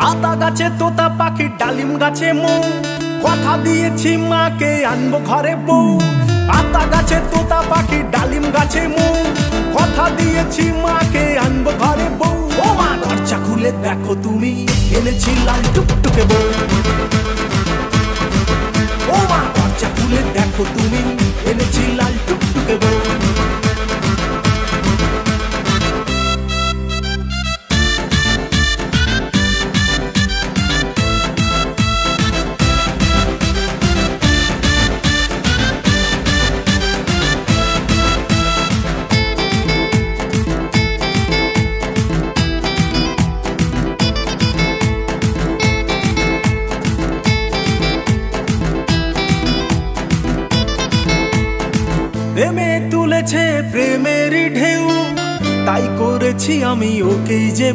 আতা গাছে তোতা পাখি, ডালিম গাছে মৌ, কথা দিয়েছি মাকে আনবো ঘরে বউ। আতা গাছে তোতা পাখি, ডালিম গাছে মৌ, কথা দিয়েছি মাকে আনবো ঘরে বউ। ও মা দরজা খুলে দেখো তুমি, এনেছি লাল টুকটুকে বউ। ও মা দরজা খুলে দেখো তুমি, এনেছি লাল টুকটুকে বউ। প্রেমে তুলেছে প্রেমেরই ঢেউ, তাই করেছি আমি ওকেই যে